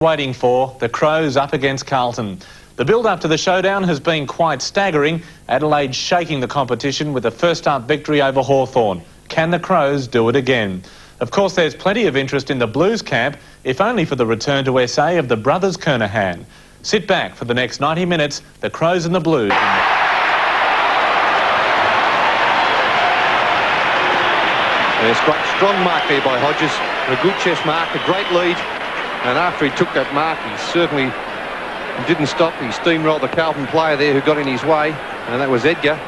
Waiting for the Crows up against Carlton. The build-up to the showdown has been quite staggering. Adelaide shaking the competition with a first-up victory over Hawthorn. Can the Crows do it again? Of course, there's plenty of interest in the Blues camp, if only for the return to SA of the brothers Kernahan. Sit back for the next 90 minutes, the Crows and the Blues. There's a strong mark there by Hodges. A good chest mark, a great lead. And after he took that mark, he certainly didn't stop. He steamrolled the Carlton player there who got in his way, and that was Edgar.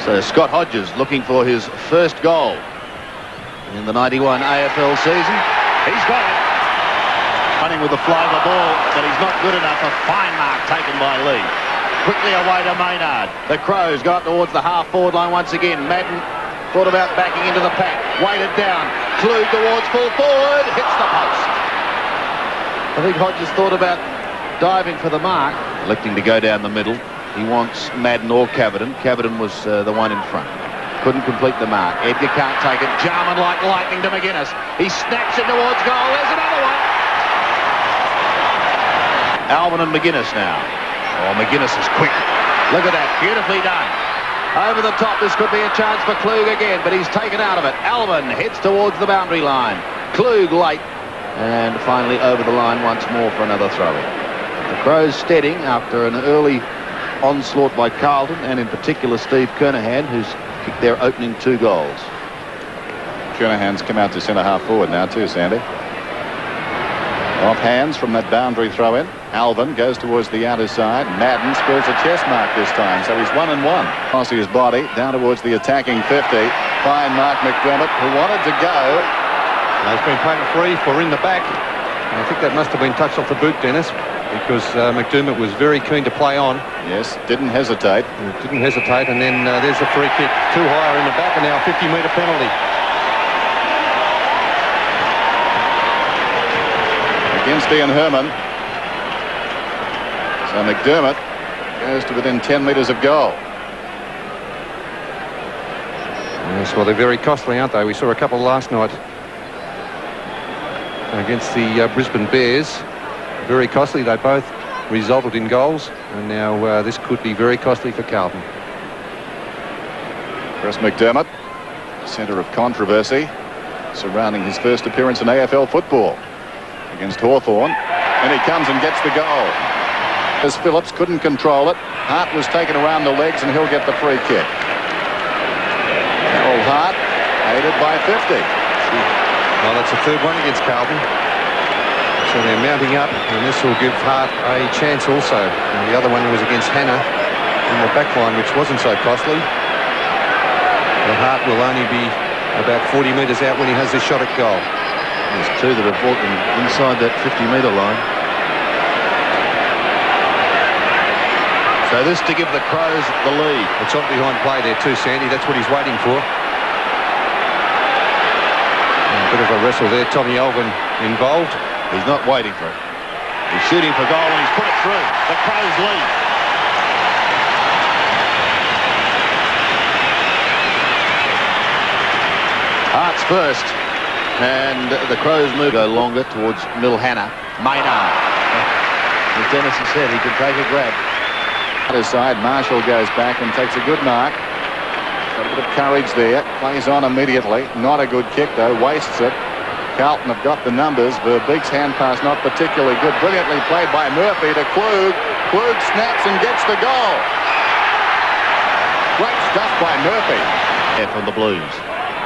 So Scott Hodges looking for his first goal in the 91 AFL season. He's got it. Running with the flow of the ball, but he's not good enough. A fine mark taken by Lee. Quickly away to Maynard. The Crows got towards the half-forward line once again. Madden thought about backing into the pack. Weighted down. Klug towards full forward. Hits the post. I think Hodges thought about diving for the mark. Electing to go down the middle. He wants Madden or Cavidan. Cavidan was the one in front. Couldn't complete the mark. Edgar can't take it. Jarman like lightning to McGuinness. He snaps it towards goal. There's another one. Alvin and McGuinness now. Oh, McGuinness is quick. Look at that. Beautifully done. Over the top, this could be a chance for Klug again, but he's taken out of it. Alvin heads towards the boundary line. Klug late. And finally over the line once more for another throw-in. The Crows steadying after an early onslaught by Carlton, and in particular Steve Kernahan, who's kicked their opening 2 goals. Kernahan's come out to centre-half forward now too, Sandy. Off hands from that boundary throw-in. Alvin goes towards the outer side. Madden spills a chest mark this time, so he's 1-1. Across his body, down towards the attacking 50. Fine Mark McDermott, who wanted to go. He's been paid free for in the back. And I think that must have been touched off the boot, Dennis, because McDermott was very keen to play on. Yes, didn't hesitate. Didn't hesitate, and then there's a free kick. Too higher in the back, and now a 50-metre penalty. Against Ian Herman. So McDermott goes to within 10 metres of goal. Yes, well, they're very costly, aren't they? We saw a couple last night against the Brisbane Bears. Very costly. They both resulted in goals, and now this could be very costly for Carlton. Chris McDermott, centre of controversy surrounding his first appearance in AFL football against Hawthorn, and he comes and gets the goal. As Phillips couldn't control it, Hart was taken around the legs, and he'll get the free kick. Harold Hart, aided by 50. Well, that's the third one against Carlton. So they're mounting up, and this will give Hart a chance also. And the other one was against Hannah in the back line, which wasn't so costly. But Hart will only be about 40 metres out when he has this shot at goal. There's 2 that have brought them inside that 50-metre line. So this to give the Crows the lead. It's on behind play there too, Sandy. That's what he's waiting for. A bit of a wrestle there. Tommy Alvin involved. He's not waiting for it. He's shooting for goal, and he's put it through. The Crows lead. Hart's first. And the Crows move go longer towards Milhana. Maynard. As Dennis has said, he can take a grab. Other side, Marshall goes back and takes a good mark. Got a bit of courage there. Plays on immediately. Not a good kick though. Wastes it. Carlton have got the numbers. Verbeek's hand pass not particularly good. Brilliantly played by Murphy to Klug. Klug snaps and gets the goal. Great stuff by Murphy. Yeah, from the Blues.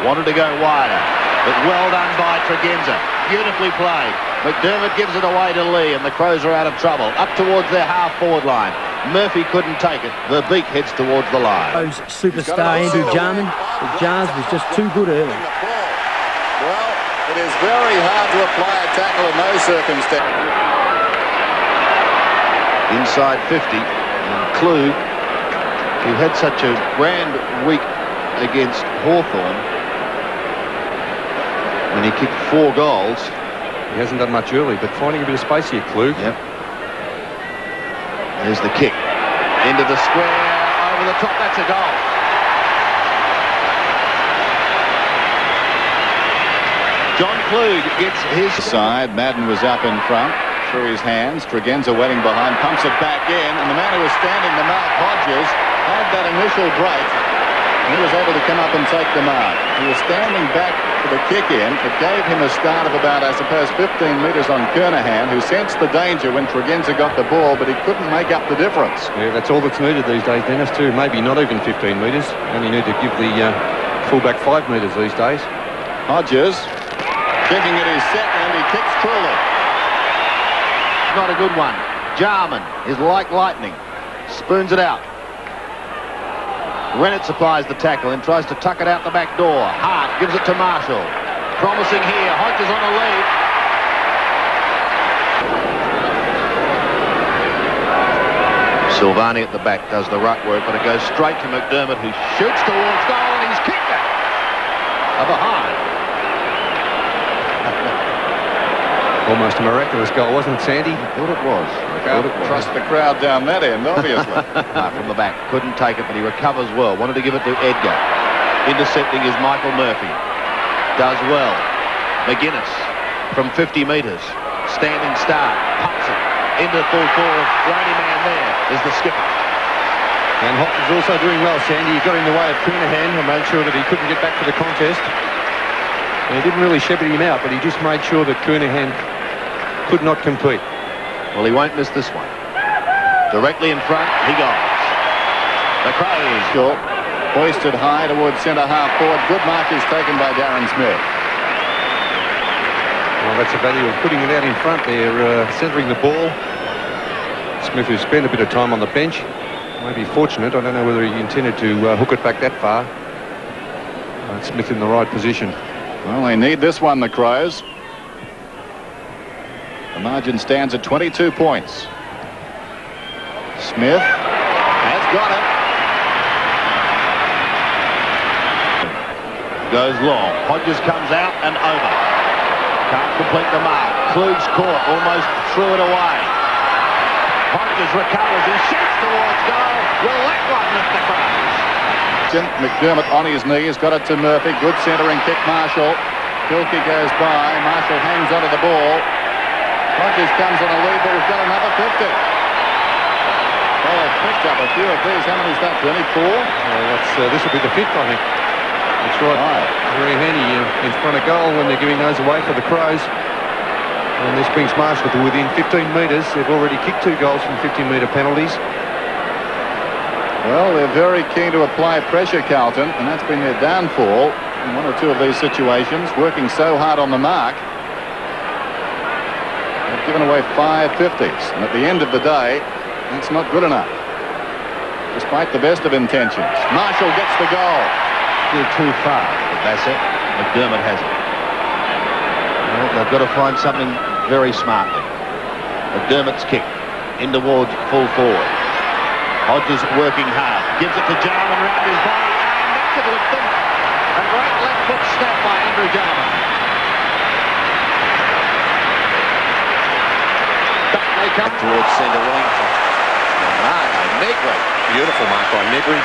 Wanted to go wider, but well done by Tregenza. Beautifully played. McDermott gives it away to Lee, and the Crows are out of trouble. Up towards their half-forward line. Murphy couldn't take it. Verbeek heads towards the line. Superstar Andrew Jarman, but Jars was just too good early. Well, it is very hard to apply a tackle in those circumstances. Inside 50, and Klug, who had such a grand week against Hawthorn, when he kicked 4 goals. He hasn't done much early, but finding a bit of space here, Klug. Yep. There's the kick. Into the square, over the top, that's a goal. John Klug gets his side. Madden was up in front, through his hands. Tregenza waiting behind, pumps it back in, and the man who was standing to mark Hodges had that initial break. He was able to come up and take the mark. He was standing back for the kick in. It gave him a start of about, I suppose, 15 metres on Kernahan, who sensed the danger when Tregenza got the ball, but he couldn't make up the difference. Yeah, that's all that's needed these days, Dennis, too. Maybe not even 15 metres. Only need to give the fullback 5 metres these days. Hodges, thinking it is second, he kicks truly. not a good one. Jarman is like lightning. Spoons it out. Rennett supplies the tackle and tries to tuck it out the back door. Hart gives it to Marshall. Promising here. Hodges on a lead. Silvani at the back does the ruck work, but it goes straight to McDermott, who shoots towards goal, and he's kicked it. A behind. Almost a miraculous goal, wasn't it, Sandy? I thought it was. Trust the crowd down that end, obviously. From the back. Couldn't take it, but he recovers well. Wanted to give it to Edgar. Intercepting is Michael Murphy. Does well. McGuinness from 50 metres. Standing start. Pumps it into full forward. The only man there is the skipper. And Hodges also doing well, Sandy. He got in the way of Kernahan and made sure that he couldn't get back to the contest. And he didn't really shepherd him out, but he just made sure that Kernahan could not compete. Well, he won't miss this one. Directly in front, he goes. The Crows. Short, hoisted high towards centre half forward. Good mark is taken by Darren Smith. Well, that's the value of putting it out in front there, centering the ball. Smith, who spent a bit of time on the bench, may be fortunate. I don't know whether he intended to hook it back that far. Smith in the right position. Well, they need this one, the Crows. The margin stands at 22 points. Smith has got it. Goes long. Hodges comes out and over. Can't complete the mark. Klug's caught. Almost threw it away. Hodges recovers. He shoots towards goal. Will that one lift the Crows? McDermott on his knees. Got it to Murphy. Good centering kick, Marshall. Kilkie goes by. Marshall hangs onto the ball. Hodges comes on a lead, but we've got another 50. Well, they've picked up a few of these. How many is that, 24? This will be the fifth, I think. That's right. Very handy in front of goal when they're giving those away for the Crows. And this brings Marshall to within 15 metres. They've already kicked 2 goals from 50-metre penalties. Well, they're very keen to apply pressure, Carlton, and that's been their downfall in one or two of these situations, working so hard on the mark. They've given away 5 50s, and at the end of the day, that's not good enough, despite the best of intentions. Marshall gets the goal. Still too far for Bassett. McDermott has it. Well, they've got to find something very smartly. McDermott's kick in towards full forward. Hodges working hard. Gives it to Jarman round his body. And that could lift them. A great left foot snap by Andrew Jarman. Back they come towards centre wing. Negri. Beautiful mark by Negri.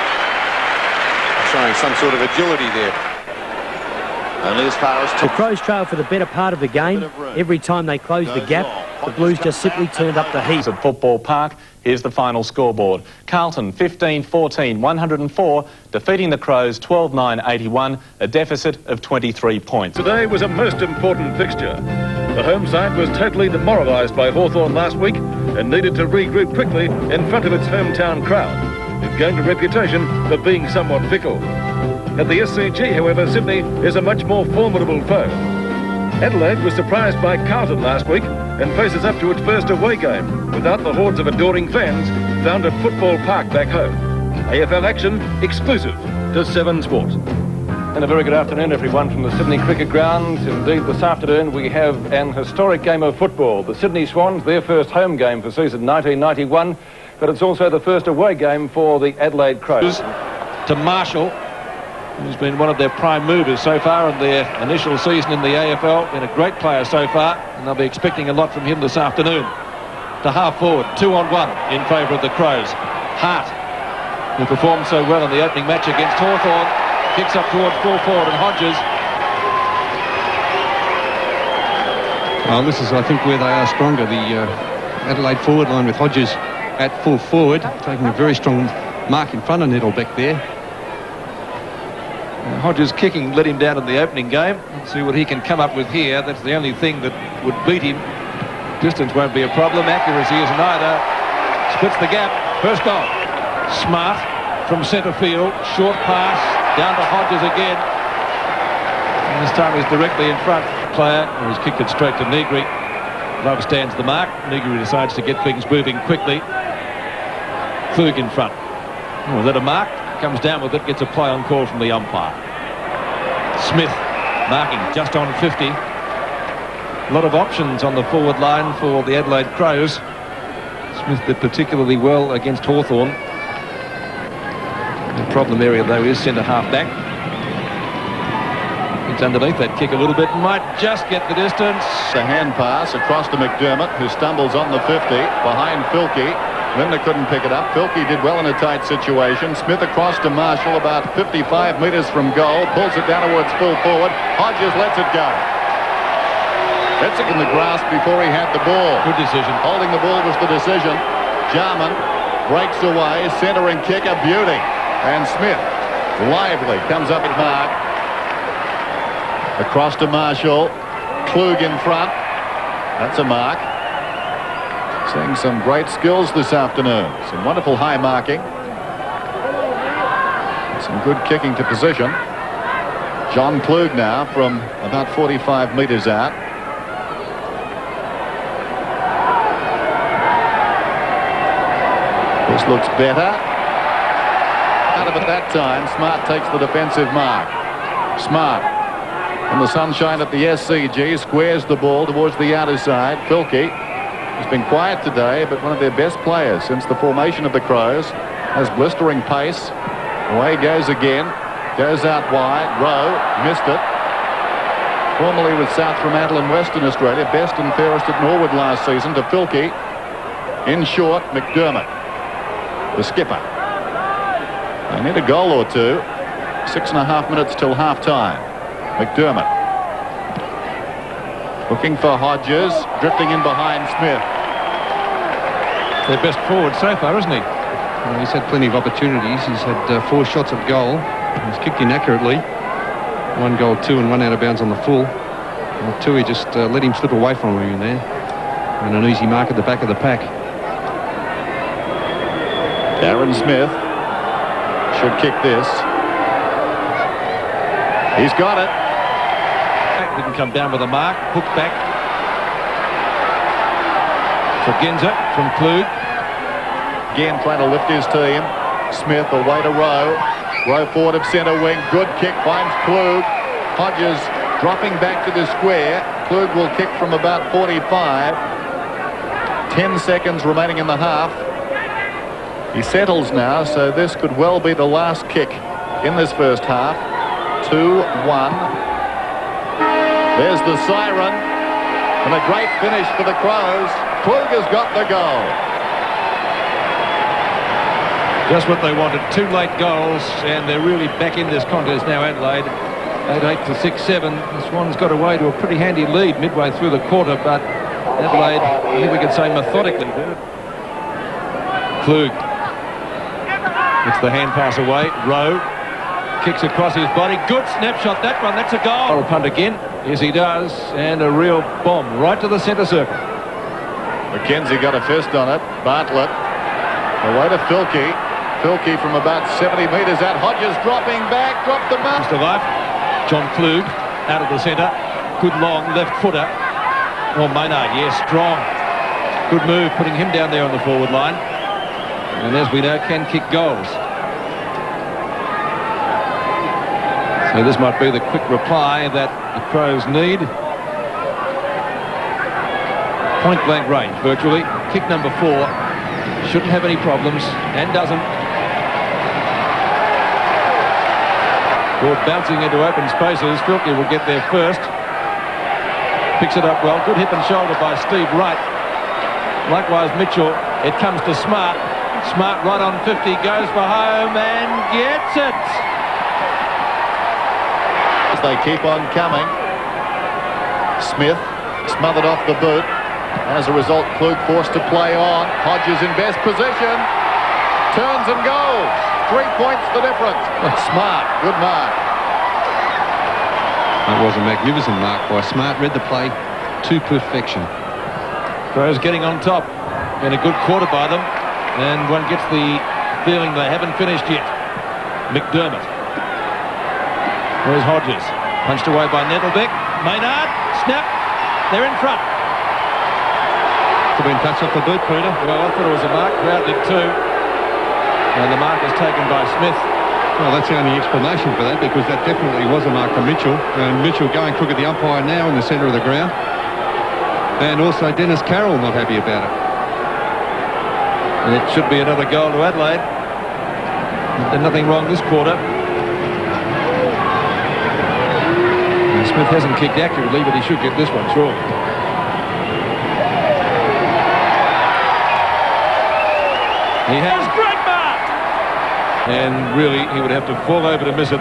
Showing some sort of agility there. Only as far as The Crows trailed for the better part of the game. Every time they closed the gap, the Blues just simply turned up the heat. At Football Park, here's the final scoreboard. Carlton 15-14, 104, defeating the Crows 12-9, 81, a deficit of 23 points. Today was a most important fixture. The home side was totally demoralised by Hawthorn last week and needed to regroup quickly in front of its hometown crowd. It gained a reputation for being somewhat fickle. At the SCG, however, Sydney is a much more formidable foe. Adelaide was surprised by Carlton last week and faces up to its first away game without the hordes of adoring fans found at Football Park back home. AFL action exclusive to 7 Sport. And a very good afternoon, everyone, from the Sydney Cricket Ground. Indeed, this afternoon we have an historic game of football. The Sydney Swans, their first home game for season 1991, but it's also the first away game for the Adelaide Crows. To Marshall, who's been one of their prime movers so far in their initial season in the AFL, been a great player so far, and they'll be expecting a lot from him this afternoon. To half forward, 2-on-1 in favour of the Crows. Hart, who performed so well in the opening match against Hawthorn, kicks up towards full forward, and Hodges Well, this is, I think, where they are stronger. The Adelaide forward line with Hodges at full forward, taking a very strong mark in front of Nettlebeck there. Hodges' kicking let him down in the opening game. Let's see what he can come up with here. That's the only thing that would beat him. Distance won't be a problem. Accuracy isn't either. Splits the gap. First goal. Smart from centre field. Short pass. Down to Hodges again. And this time he's directly in front. Player, he's kicked it straight to Negri. Love stands the mark. Negri decides to get things moving quickly. Klug in front. Oh, is that a mark? Comes down with it, gets a play on call from the umpire. Smith marking just on 50. A lot of options on the forward line for the Adelaide Crows. Smith did particularly well against Hawthorn. The problem area though is centre half back. It's underneath that kick a little bit, might just get the distance. The hand pass across to McDermott, who stumbles on the 50 behind Filkey. Lindner couldn't pick it up. Filkey did well in a tight situation. Smith across to Marshall about 55 metres from goal. Pulls it down towards full forward. Hodges lets it go. Gets it in the grasp before he had the ball. Good decision. Holding the ball was the decision. Jarman breaks away. Centering kick, a beauty. And Smith, lively, comes up at mark. Across to Marshall. Klug in front. That's a mark. Seeing some great skills this afternoon. Some wonderful high marking. Some good kicking to position. John Klug now from about 45 metres out. This looks better. Out of it that time. Smart takes the defensive mark. Smart in the sunshine at the SCG squares the ball towards the outer side. Filkey has been quiet today, but one of their best players since the formation of the Crows. Has blistering pace. Away goes again. Goes out wide. Rowe missed it. Formerly with South Fremantle in Western Australia. Best and fairest at Norwood last season to Filkey. In short, McDermott, the skipper. They need a goal or two. 6.5 minutes till half-time. McDermott. Looking for Hodges, drifting in behind Smith. Their best forward so far, isn't he? Well, he's had plenty of opportunities. He's had 4 shots at goal. He's kicked inaccurately. 1 goal, 2, and 1 out of bounds on the full. And 2, he just let him slip away from him in there. And an easy mark at the back of the pack. Darren Smith should kick this. He's got it. Didn't come down with a mark. Hook back for Ginza from Klug. Again trying to lift his team. Smith away to Rowe. Rowe forward of centre wing. Good kick, finds Klug. Hodges dropping back to the square. Klug will kick from about 45. 10 seconds remaining in the half. He settles now, so this could well be the last kick in this first half. 2-1. There's the siren, and a great finish for the Crows. Klug has got the goal. Just what they wanted. 2 late goals, and they're really back in this contest now, Adelaide. 8-8 to 6-7. The Swans got away to a pretty handy lead midway through the quarter, but Adelaide, I think we could say methodically did it. Klug. It's the hand pass away. Rowe kicks across his body. Good snapshot, that one. That's a goal. Punt again. Yes, he does. And a real bomb right to the centre circle. McKenzie got a fist on it. Bartlett away to Filkey. Filkey from about 70 metres out. Hodges dropping back. Dropped the mark. Mr. Life. John Klug out of the centre. Good long left footer. Oh, Maynard, yes, strong. Good move, putting him down there on the forward line. And as we know, can kick goals. So this might be the quick reply that the Crows need. Point blank range, virtually. Kick number 4. Shouldn't have any problems, and doesn't. Ball bouncing into open spaces. Filkey will get there first. Picks it up well. Good hip and shoulder by Steve Wright. Likewise, Mitchell. It comes to Smart. Smart right on 50, goes for home and gets it. As they keep on coming. Smith smothered off the boot. As a result, Klug forced to play on. Hodges in best position. Turns and goes. 3 points the difference. Smart. Good mark. That was a magnificent mark by Smart. Read the play to perfection. Crows getting on top. Been a good quarter by them. And one gets the feeling they haven't finished yet. McDermott. There's Hodges. Punched away by Nettlebeck. Maynard. Snap. They're in front. Could have been touched off the boot, Peter. Well, I thought it was a mark. Crowd did too. And the mark is taken by Smith. Well, that's the only explanation for that, because that definitely was a mark for Mitchell. And Mitchell going crook at the umpire now in the centre of the ground. And also Dennis Carroll not happy about it. And it should be another goal to Adelaide. There's nothing wrong this quarter. And Smith hasn't kicked accurately, but he should get this one, sure. He has great mark! And really, he would have to fall over to miss it.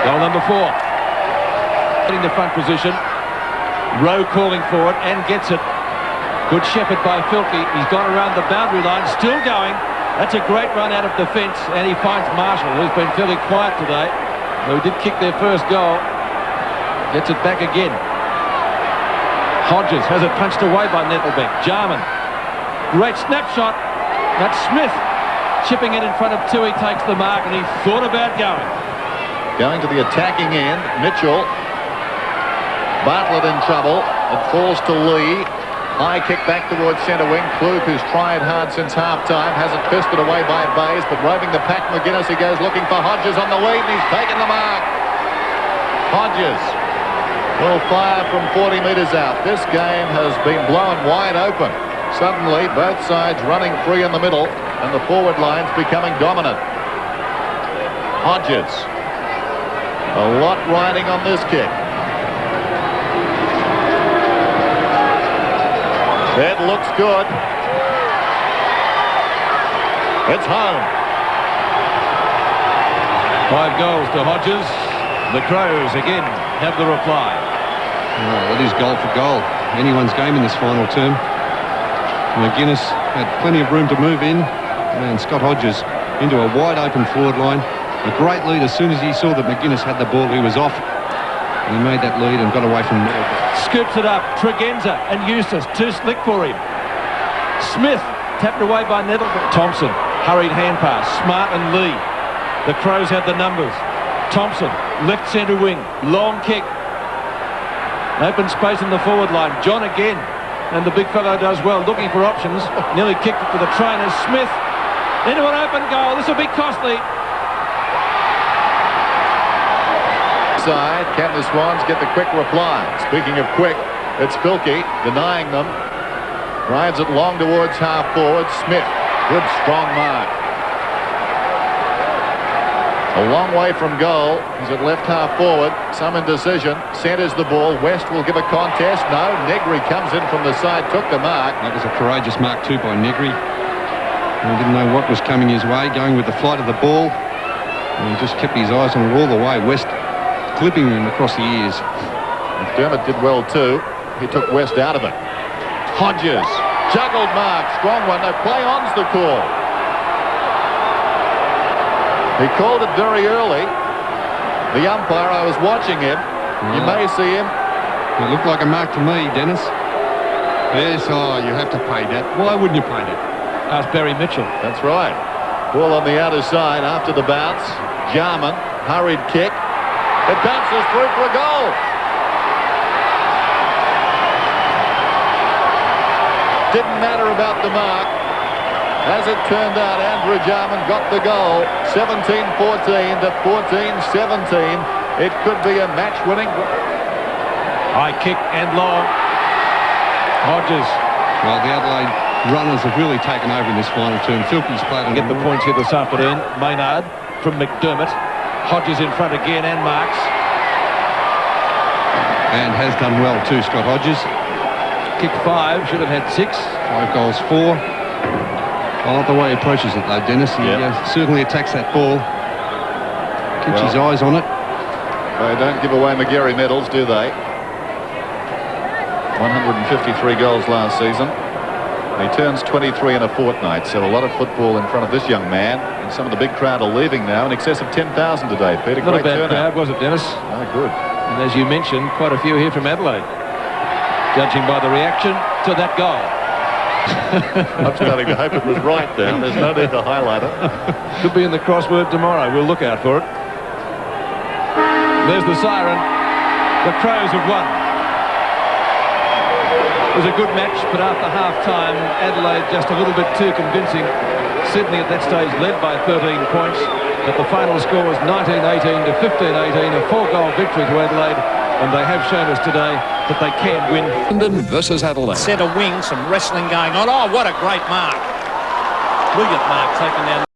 Goal number 4. Getting the front position. Rowe calling for it and gets it. Good shepherd by Filkey. He's gone around the boundary line, still going. That's a great run out of defence, and he finds Marshall, who's been fairly quiet today. Though he did kick their first goal. Gets it back again. Hodges has it punched away by Nettlebeck. Jarman. Great snapshot. That's Smith chipping it in front of Tui, takes the mark, and he thought about going. Going to the attacking end. Mitchell. Bartlett in trouble. It falls to Lee. High kick back towards centre wing. Klug, who's tried hard since half-time, has it fisted away by Bays, but roving the pack, McGuinness, he goes looking for Hodges on the lead, and he's taken the mark. Hodges will fire from 40 metres out. This game has been blown wide open. Suddenly, both sides running free in the middle, and the forward line's becoming dominant. Hodges. A lot riding on this kick. It looks good. It's home. 5 goals to Hodges. The Crows again have the reply. Well, that is goal for goal. Anyone's game in this final term. McGuinness had plenty of room to move in. And Scott Hodges into a wide open forward line. A great lead. As soon as he saw that McGuinness had the ball, he was off. And he made that lead and got away from Nettlebeck. Scoops it up. Tregenza and Eustace. Too slick for him. Smith tapped away by Nettlebeck. Thompson. Hurried hand pass. Smart and Lee. The Crows had the numbers. Thompson. Left centre wing. Long kick. Open space in the forward line. John again. And the big fellow does well. Looking for options. Nearly kicked it to the trainers. Smith. Into an open goal. This will be costly. Side, can the Swans get the quick reply? Speaking of quick, it's Filkey denying them. Rides it long towards half forward. Smith, good strong mark. A long way from goal. He's at left half forward. Some indecision. Centres the ball. West will give a contest. No, Negri comes in from the side, took the mark. That was a courageous mark too by Negri. He didn't know what was coming his way, going with the flight of the ball. And he just kept his eyes on it all the way. West clipping him across the ears. McDermott did well too. He took West out of it. Hodges. Juggled mark. Strong one. No, play on's the call. He called it very early. The umpire, I was watching him. You may see him. It looked like a mark to me, Dennis. Yes, oh, you have to pay that. Why wouldn't you pay that? Ask Barry Mitchell. That's right. Ball on the outer side after the bounce. Jarman, hurried kick. It bounces through for a goal. Didn't matter about the mark. As it turned out, Andrew Jarman got the goal. 17-14 to 14-17. It could be a match-winning. High kick and long. Hodges. Well, the Adelaide runners have really taken over in this final term. Filkey's played. Get the points here this afternoon. Maynard from McDermott. Hodges in front again and marks. And has done well too, Scott Hodges. Kick 5, should have had 6. 5 goals, 4. I like the way he approaches it though, Dennis. He certainly attacks that ball. Keeps his eyes on it. They don't give away McGarry medals, do they? 153 goals last season. He turns 23 in a fortnight, so a lot of football in front of this young man. And some of the big crowd are leaving now, in excess of 10,000 today, Peter. Not a bad turnout. crowd, was it, Dennis? Oh, good. And as you mentioned, quite a few here from Adelaide. Judging by the reaction to that goal. I'm starting to hope it was right now. There's no need to highlight it. Could be in the crossword tomorrow. We'll look out for it. There's the siren. The Crows have won. It was a good match, but after half-time, Adelaide just a little bit too convincing. Sydney at that stage led by 13 points, but the final score was 19-18 to 15-18, a 4-goal victory to Adelaide, and they have shown us today that they can win. London versus Adelaide. Centre wing, some wrestling going on. Oh, what a great mark. Brilliant mark taken down.